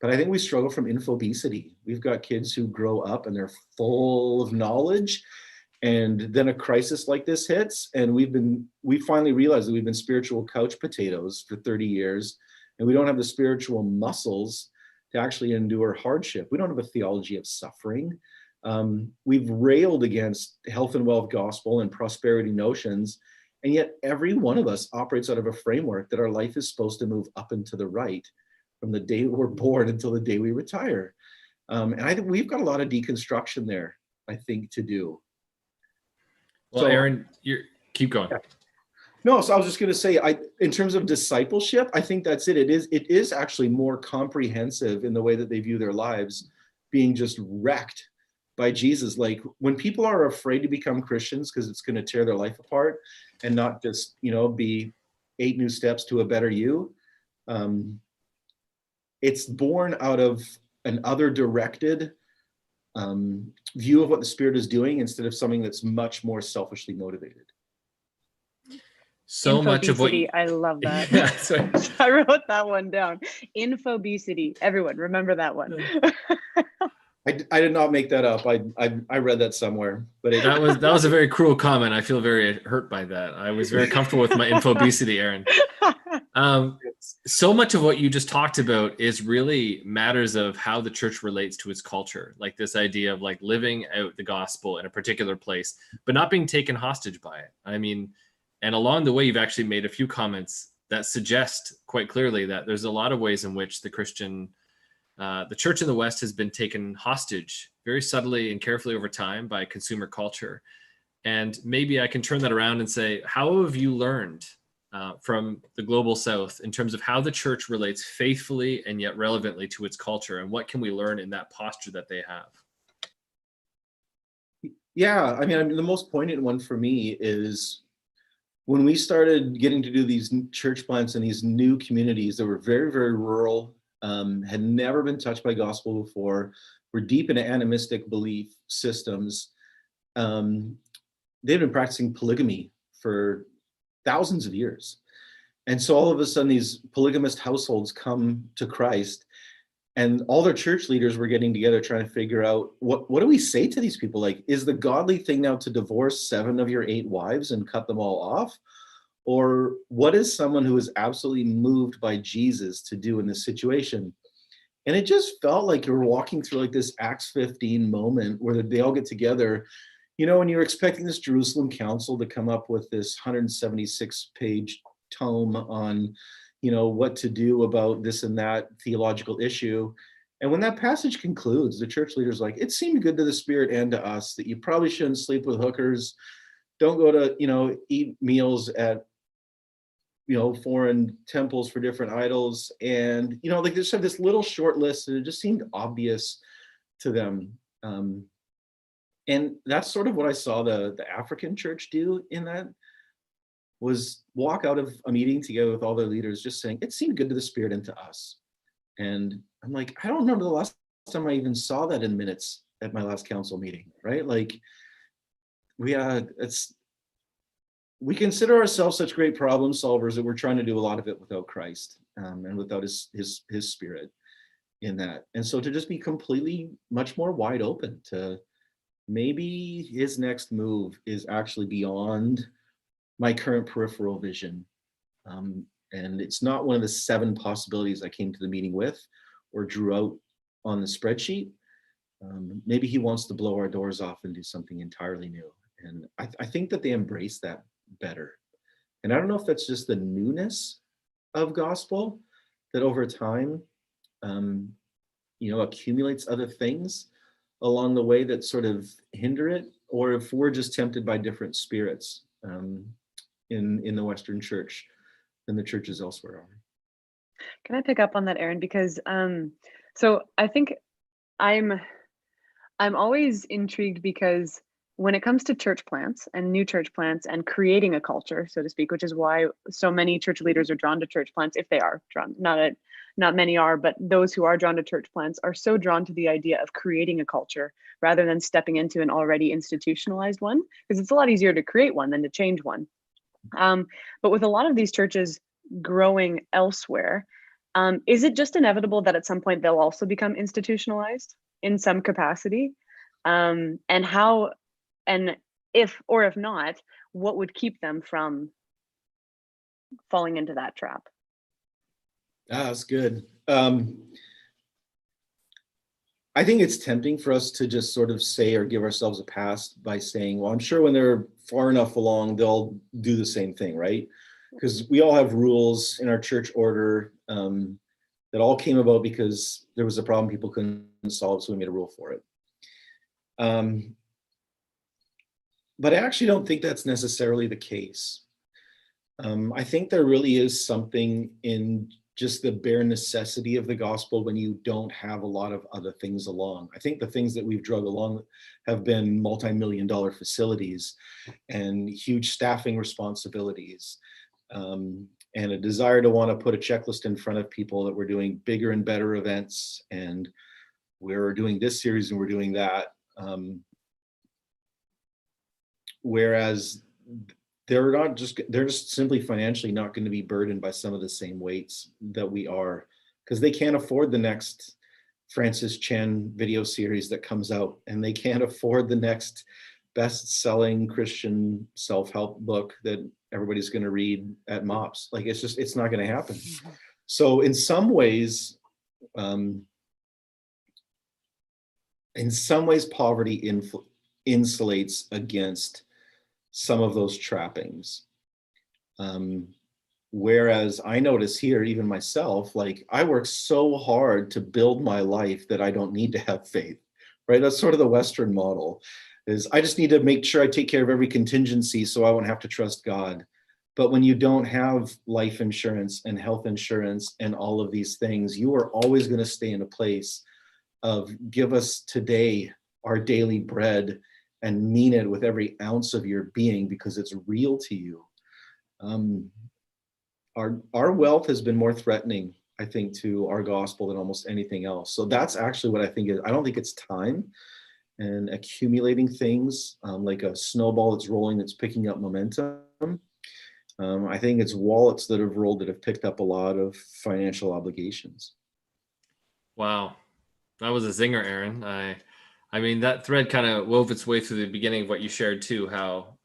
But I think we struggle from infobesity. We've got kids who grow up and they're full of knowledge, and then a crisis like this hits, and we finally realized that we've been spiritual couch potatoes for 30 years, and we don't have the spiritual muscles to actually endure hardship. We don't have a theology of suffering. We've railed against health and wealth gospel and prosperity notions, and yet every one of us operates out of a framework that our life is supposed to move up and to the right from the day we're born until the day we retire. And I think we've got a lot of deconstruction there, I think, to do. Well, So, Aaron, keep going. Yeah. No, so I was just going to say, in terms of discipleship, I think that's it. It is actually more comprehensive in the way that they view their lives, being just wrecked by Jesus. Like when people are afraid to become Christians because it's going to tear their life apart and not just, be 8 new steps to a better you. It's born out of an other directed view of what the Spirit is doing instead of something that's much more selfishly motivated. So much of what I love that. Yeah, I wrote that one down. Infobesity. Everyone, remember that one. I did not make that up. I read that somewhere, but that was a very cruel comment. I feel very hurt by that. I was very comfortable with my infobesity, Aaron. So much of what you just talked about is really matters of how the church relates to its culture, like this idea of like living out the gospel in a particular place, but not being taken hostage by it. I mean, and along the way, you've actually made a few comments that suggest quite clearly that there's a lot of ways in which the church in the West has been taken hostage very subtly and carefully over time by consumer culture. And maybe I can turn that around and say, how have you learned from the global South in terms of how the church relates faithfully and yet relevantly to its culture? And what can we learn in that posture that they have? Yeah, I mean, the most poignant one for me is when we started getting to do these church plants in these new communities that were very, very rural, had never been touched by gospel before, were deep into animistic belief systems. They've been practicing polygamy for thousands of years. And so all of a sudden these polygamist households come to Christ, and all their church leaders were getting together trying to figure out what do we say to these people? Like, is the godly thing now to divorce 7 of your 8 wives and cut them all off? Or what is someone who is absolutely moved by Jesus to do in this situation? And it just felt like you were walking through like this Acts 15 moment where they all get together, and you're expecting this Jerusalem council to come up with this 176-page tome on, what to do about this and that theological issue. And when that passage concludes, the church leader's like, it seemed good to the Spirit and to us that you probably shouldn't sleep with hookers. Don't go to, eat meals at, foreign temples for different idols. And, they just have this little short list, and it just seemed obvious to them. And that's sort of what I saw the African church do in that, was walk out of a meeting together with all their leaders just saying, it seemed good to the Spirit and to us. And I'm like, I don't remember the last time I even saw that in minutes at my last council meeting, right? Like, we consider ourselves such great problem solvers that we're trying to do a lot of it without Christ, and without his Spirit in that. And so to just be completely much more wide open to maybe his next move is actually beyond my current peripheral vision. And it's not one of the 7 possibilities I came to the meeting with or drew out on the spreadsheet. Maybe he wants to blow our doors off and do something entirely new. And I think that they embrace that better. And I don't know if that's just the newness of gospel that over time, accumulates other things along the way that sort of hinder it, or if we're just tempted by different spirits in the Western church than the churches elsewhere are. Can I pick up on that, Aaron? Because so I think I'm always intrigued, because when it comes to church plants and new church plants and creating a culture, so to speak, which is why so many church leaders are drawn to church plants, if they are drawn, not many are, but those who are drawn to church plants are so drawn to the idea of creating a culture rather than stepping into an already institutionalized one, because it's a lot easier to create one than to change one. But with a lot of these churches growing elsewhere, Is it just inevitable that at some point they'll also become institutionalized in some capacity? And how, and if, or if not, what would keep them from falling into that trap? That's good. I think it's tempting for us to just sort of say or give ourselves a pass by saying, well, I'm sure when they're far enough along, they'll do the same thing, right? Because we all have rules in our church order that all came about because there was a problem people couldn't solve, so we made a rule for it. But I actually don't think that's necessarily the case. I think there really is something in just the bare necessity of the gospel when you don't have a lot of other things along. I think the things that we've drug along have been multi-million-dollar facilities and huge staffing responsibilities, and a desire to want to put a checklist in front of people that we're doing bigger and better events, and we're doing this series and we're doing that. Whereas they're just simply financially not going to be burdened by some of the same weights that we are, because they can't afford the next Francis Chan video series that comes out, and they can't afford the next best-selling Christian self-help book that everybody's going to read at MOPS. Like, it's not going to happen. So in some ways poverty insulates against some of those trappings. Whereas I notice here, even myself, like, I work so hard to build my life that I don't need to have faith, right? That's sort of the Western model, is I just need to make sure I take care of every contingency so I won't have to trust God. But when you don't have life insurance and health insurance and all of these things, you are always going to stay in a place of give us today our daily bread, and mean it with every ounce of your being because it's real to you. Our wealth has been more threatening, I think, to our gospel than almost anything else. So that's actually what I think is, I don't think it's time and accumulating things like a snowball that's rolling, that's picking up momentum. I think it's wallets that have rolled that have picked up a lot of financial obligations. Wow. That was a zinger, Aaron. I mean, that thread kind of wove its way through the beginning of what you shared too, how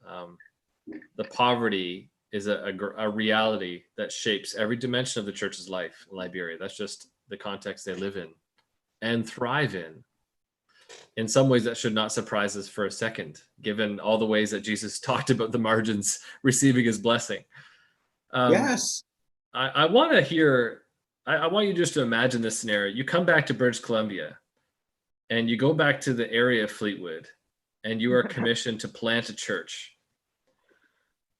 the poverty is a reality that shapes every dimension of the church's life in Liberia. That's just the context they live in and thrive in. In some ways, that should not surprise us for a second, given all the ways that Jesus talked about the margins receiving his blessing. Yes. I want to hear, I want you just to imagine this scenario. You come back to British Columbia, and you go back to the area of Fleetwood, and you are commissioned to plant a church.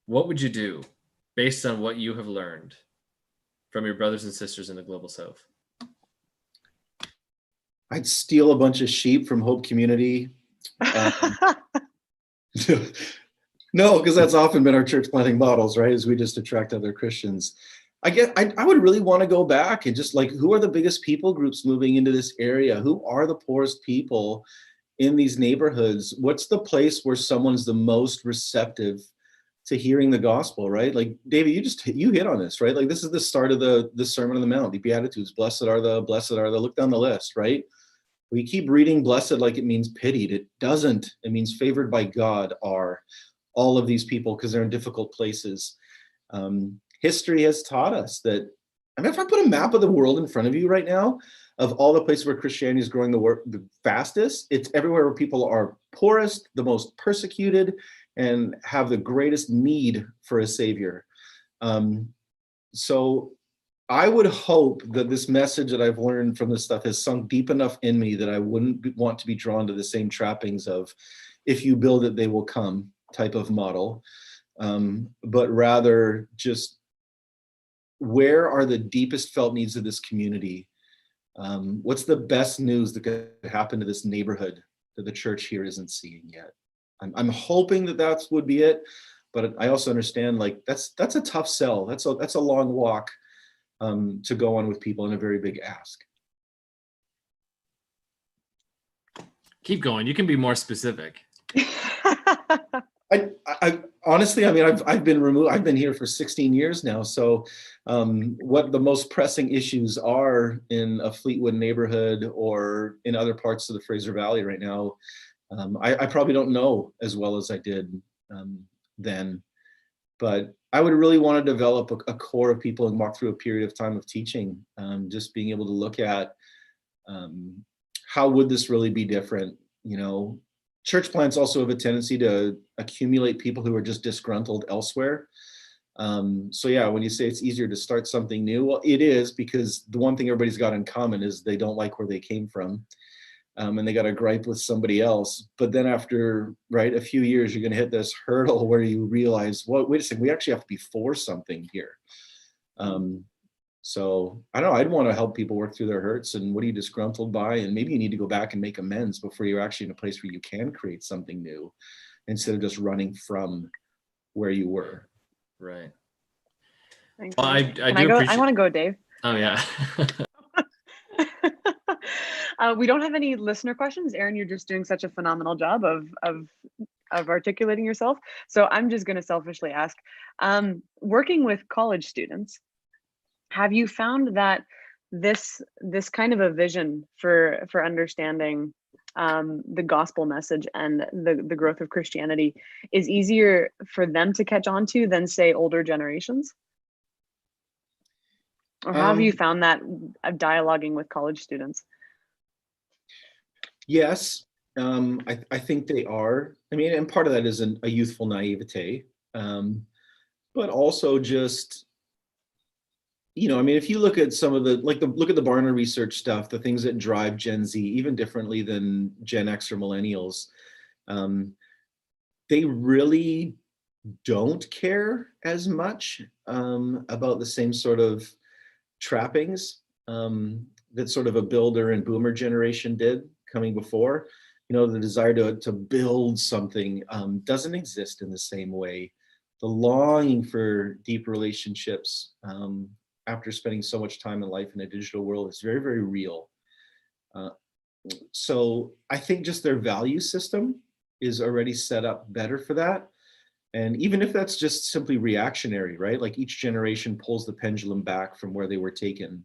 What would you do based on what you have learned from your brothers and sisters in the Global South? I'd steal a bunch of sheep from Hope Community. No, because that's often been our church planting models, right? Is we just attract other Christians. I would really want to go back and just, like, who are the biggest people groups moving into this area? Who are the poorest people in these neighborhoods? What's the place where someone's the most receptive to hearing the gospel, right? Like, David, you hit on this, right? Like, this is the start of the Sermon on the Mount, the Beatitudes. Blessed are the, look down the list, right? We keep reading blessed like it means pitied. It doesn't. It means favored by God are all of these people because they're in difficult places. History has taught us that, I mean, if I put a map of the world in front of you right now, of all the places where Christianity is growing the fastest, it's everywhere where people are poorest, the most persecuted, and have the greatest need for a savior. So I would hope that this message that I've learned from this stuff has sunk deep enough in me that I wouldn't want to be drawn to the same trappings of, if you build it, they will come type of model, but rather just, where are the deepest felt needs of this community? What's the best news that could happen to this neighborhood that the church here isn't seeing yet? I'm hoping that would be it, but I also understand, like, that's a tough sell. That's a long walk to go on with people, and a very big ask. Keep going. You can be more specific. I honestly, I mean, I've been removed. I've been here for 16 years now. So, what the most pressing issues are in a Fleetwood neighborhood or in other parts of the Fraser Valley right now, I probably don't know as well as I did then. But I would really want to develop a core of people and walk through a period of time of teaching, just being able to look at how would this really be different, you know. Church plants also have a tendency to accumulate people who are just disgruntled elsewhere. So yeah, when you say it's easier to start something new, well, it is, because the one thing everybody's got in common is they don't like where they came from, and they got a gripe with somebody else. But then after, right, a few years, you're going to hit this hurdle where you realize, well, wait a second, we actually have to be for something here. So I don't know, I'd want to help people work through their hurts and what are you disgruntled by, and maybe you need to go back and make amends before you're actually in a place where you can create something new instead of just running from where you were. Right. Thanks. Well, I Can do I go? appreciate. I want to go, Dave. Oh yeah. We don't have any listener questions. Aaron, you're just doing such a phenomenal job of articulating yourself. So I'm just going to selfishly ask, working with college students, have you found that this kind of a vision for understanding the gospel message and the growth of Christianity is easier for them to catch on to than, say, older generations? Or how have you found that dialoguing with college students? Yes, I think they are. I mean, and part of that is a youthful naivete, but also just, you know, I mean, if you look at some of the, like look at the Barna research stuff, the things that drive Gen Z, even differently than Gen X or millennials, they really don't care as much about the same sort of trappings that sort of a builder and boomer generation did coming before. You know, the desire to build something doesn't exist in the same way. The longing for deep relationships after spending so much time in life in a digital world is very, very real. So I think just their value system is already set up better for that. And even if that's just simply reactionary, right? Like each generation pulls the pendulum back from where they were taken.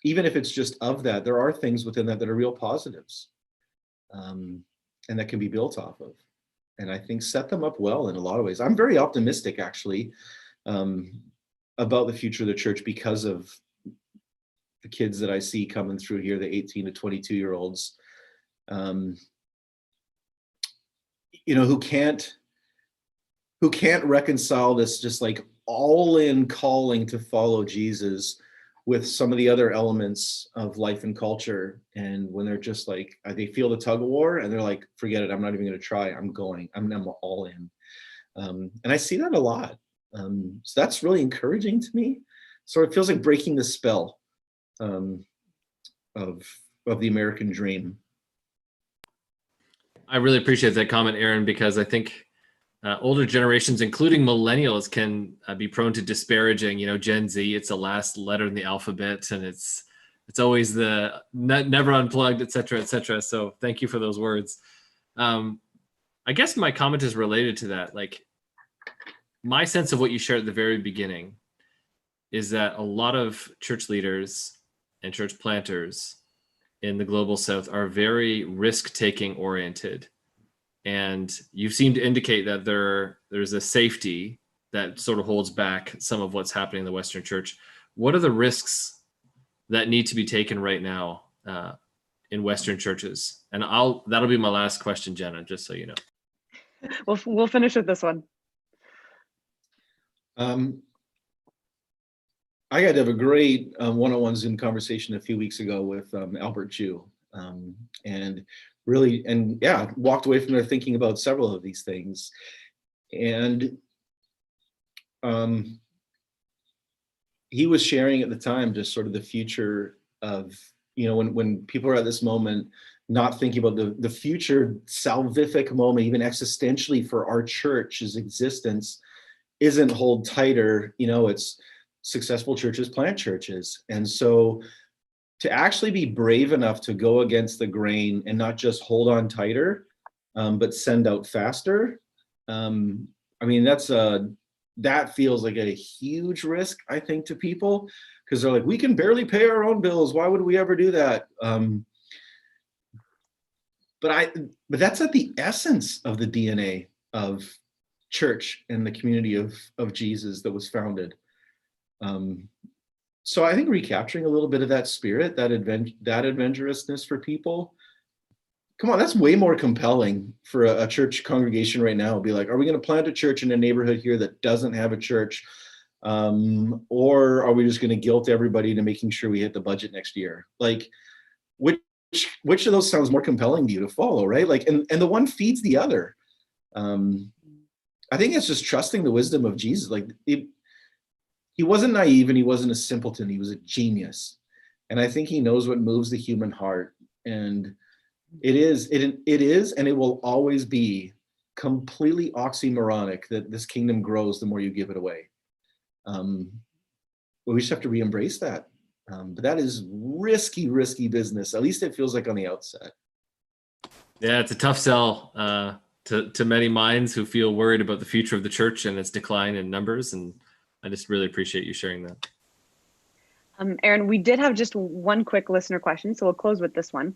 Even if it's just of that, there are things within that that are real positives and that can be built off of. And I think set them up well in a lot of ways. I'm very optimistic, actually, about the future of the church because of the kids that I see coming through here, the 18 to 22-year-olds, you know, who can't reconcile this just like all in calling to follow Jesus with some of the other elements of life and culture. And when they're just like, they feel the tug of war and they're like, forget it, I'm not even going to try. I'm all in. And I see that a lot. So that's really encouraging to me. So it feels like breaking the spell of the American dream. I really appreciate that comment, Aaron, because I think older generations, including millennials, can be prone to disparaging, you know, Gen Z. It's the last letter in the alphabet, and it's always the never unplugged, et cetera, et cetera. So thank you for those words. I guess my comment is related to that. Like, my sense of what you shared at the very beginning is that a lot of church leaders and church planters in the global south are very risk-taking oriented. And you seem to indicate that there's a safety that sort of holds back some of what's happening in the Western church. What are the risks that need to be taken right now in Western churches? And that'll be my last question, Jenna, just so you know. We'll finish with this one. I got to have a great one-on-one Zoom conversation a few weeks ago with Albert Jew, and really, walked away from there thinking about several of these things. And he was sharing at the time just sort of the future of, you know, when people are at this moment not thinking about the future salvific moment, even existentially for our church's existence, isn't hold tighter, you know, it's successful churches plant churches. And so to actually be brave enough to go against the grain and not just hold on tighter but send out faster. I mean, that feels like a huge risk, I think, to people, because they're like, we can barely pay our own bills. Why would we ever do that? But that's at the essence of the DNA of church and the community of Jesus that was founded. So I think recapturing a little bit of that spirit, that adventurousness for people. Come on, that's way more compelling for a church congregation right now. Be like, are we going to plant a church in a neighborhood here that doesn't have a church? Or are we just going to guilt everybody into making sure we hit the budget next year? Like, which of those sounds more compelling to you to follow, right? Like, and the one feeds the other. I think it's just trusting the wisdom of Jesus. Like, he wasn't naive and he wasn't a simpleton. He was a genius. And I think he knows what moves the human heart. And it is, and it will always be completely oxymoronic that this kingdom grows the more you give it away. But we just have to re-embrace that. But that is risky business. At least it feels like on the outset. Yeah, it's a tough sell to many minds who feel worried about the future of the church and its decline in numbers. And I just really appreciate you sharing that. Aaron, we did have just one quick listener question, so we'll close with this one.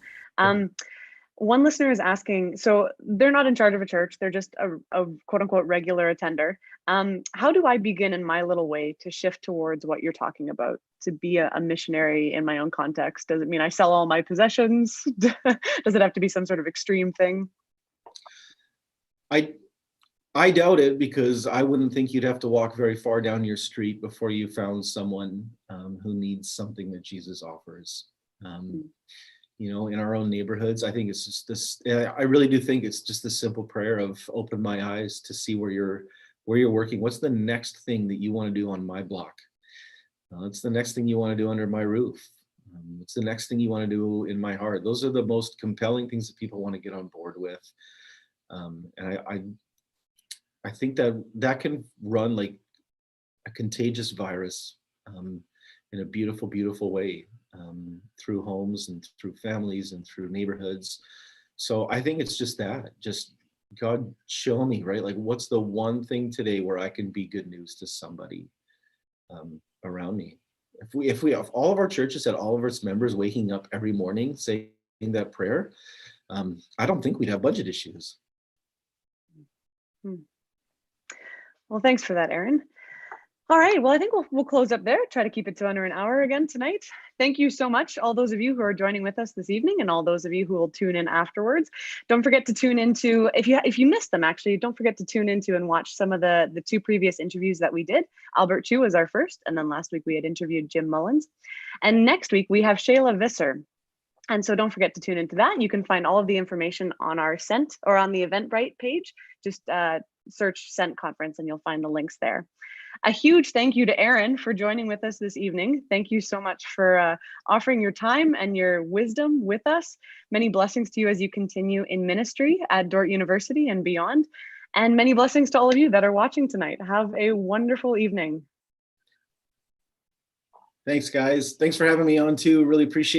One listener is asking, so they're not in charge of a church, they're just a quote unquote regular attender. How do I begin in my little way to shift towards what you're talking about, to be a missionary in my own context? Does it mean I sell all my possessions? Does it have to be some sort of extreme thing? I doubt it, because I wouldn't think you'd have to walk very far down your street before you found someone who needs something that Jesus offers. You know, in our own neighborhoods, I think it's just this. I really do think it's just the simple prayer of open my eyes to see where you're working. What's the next thing that you want to do on my block? What's the next thing you want to do under my roof? What's the next thing you want to do in my heart? Those are the most compelling things that people want to get on board with. And I think that can run like a contagious virus in a beautiful, beautiful way, through homes and through families and through neighborhoods. So I think it's just that, just God, show me, right? Like, what's the one thing today where I can be good news to somebody around me? If all of our churches had all of its members waking up every morning saying that prayer, I don't think we'd have budget issues. Well, thanks for that, Aaron. All right, well, I think we'll close up there, try to keep it to under an hour again tonight. Thank you so much, all those of you who are joining with us this evening, and all those of you who will tune in afterwards. Don't forget to tune into, if you missed them, actually, don't forget to tune into and watch some of the two previous interviews that we did. Albert Chu was our first, and then last week we had interviewed Jim Mullins. And next week we have Shayla Visser. And so don't forget to tune into that. You can find all of the information on our Sent or on the Eventbrite page. Just search Sent Conference and you'll find the links there. A huge thank you to Aaron for joining with us this evening. Thank you so much for offering your time and your wisdom with us. Many blessings to you as you continue in ministry at Dordt University and beyond. And many blessings to all of you that are watching tonight. Have a wonderful evening. Thanks, guys. Thanks for having me on too. Really appreciate it.